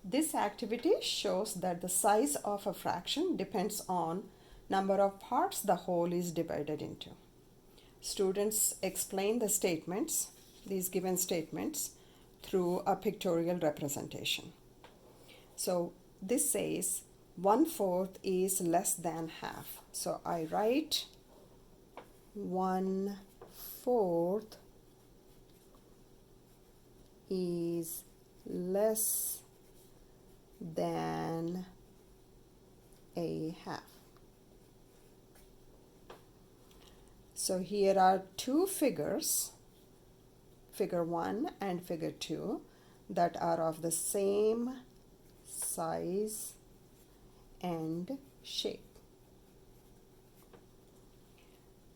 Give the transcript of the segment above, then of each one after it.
This activity shows that the size of a fraction depends on number of parts the whole is divided into. Students explain the statements, these given statements, through a pictorial representation. So this says 1/4 is less than half. So I write 1/4 is less than a half. So here are two figures, figure 1 and figure 2, that are of the same size and shape.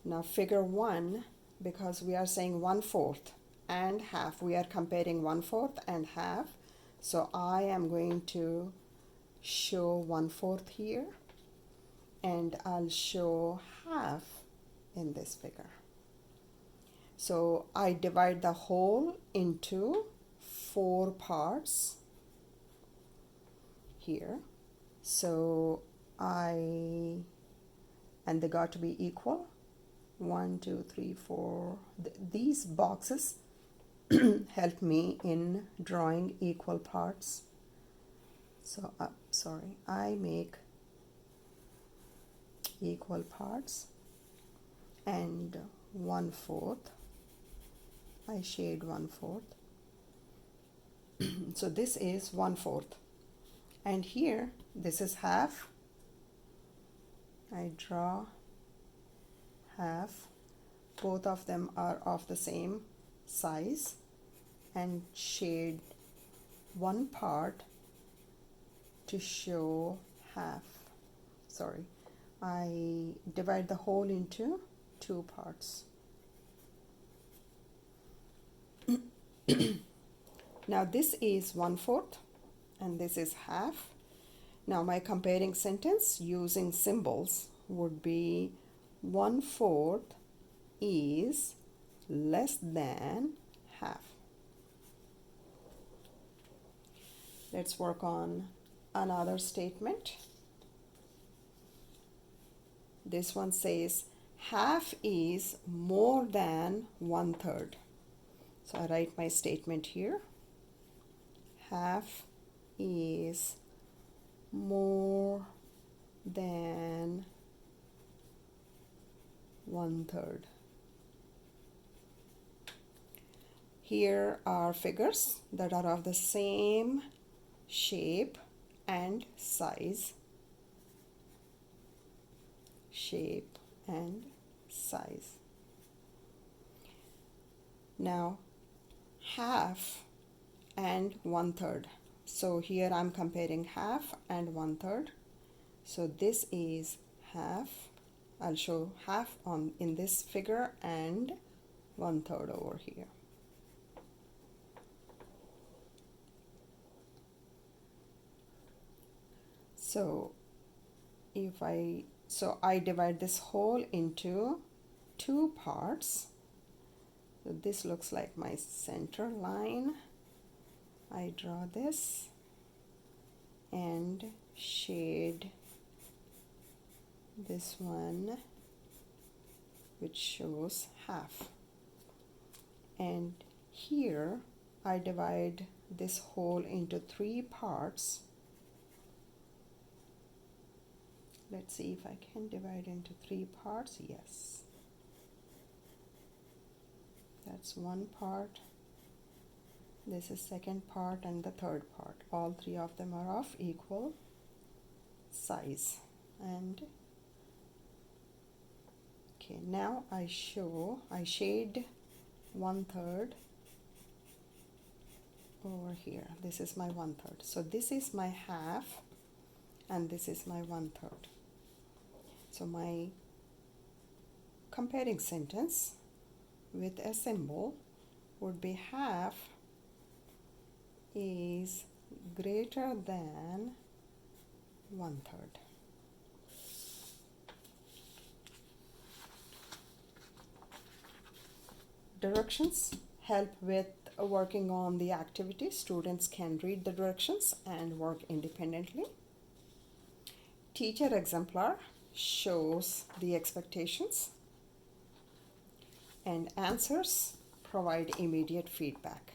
Now figure 1, because we are saying 1/4 and half, we are comparing 1/4 and half. So I am going to show 1/4 here, and I'll show half in this figure. So I divide the whole into 4 parts here. So and they got to be equal. 1, 2, 3, 4. These boxes help me in drawing equal parts. So I make equal parts, and 1/4, I shade 1/4. So this is 1/4, and here this is half. I draw half. Both of them are of the same size, and shade one part to show half. Sorry, I divide the whole into 2 parts. Now this is 1/4 and this is half. Now my comparing sentence using symbols would be 1/4 is less than half. Let's work on another statement. This one says half is more than 1/3. So I write my statement here. Half is more than 1/3. Here are figures that are of the same shape and size. Shape and size. Now half and 1/3. So here I'm comparing half and 1/3. So this is half. I'll show half in this figure and 1/3 over here. So I divide this whole into 2 parts. So this looks like my center line. I draw this and shade this one, which shows half. And here I divide this whole into 3 parts. Let's see if I can divide into 3 parts. Yes. That's 1 part. This is second part and the third part. All 3 of them are of equal size. And okay, now I shade 1/3 over here. This is my 1/3. So this is my half and this is my 1/3. So my comparing sentence with a symbol would be half is greater than 1/3. Directions help with working on the activity, students can read the directions and work independently. Teacher exemplar shows the expectations, and answers provide immediate feedback.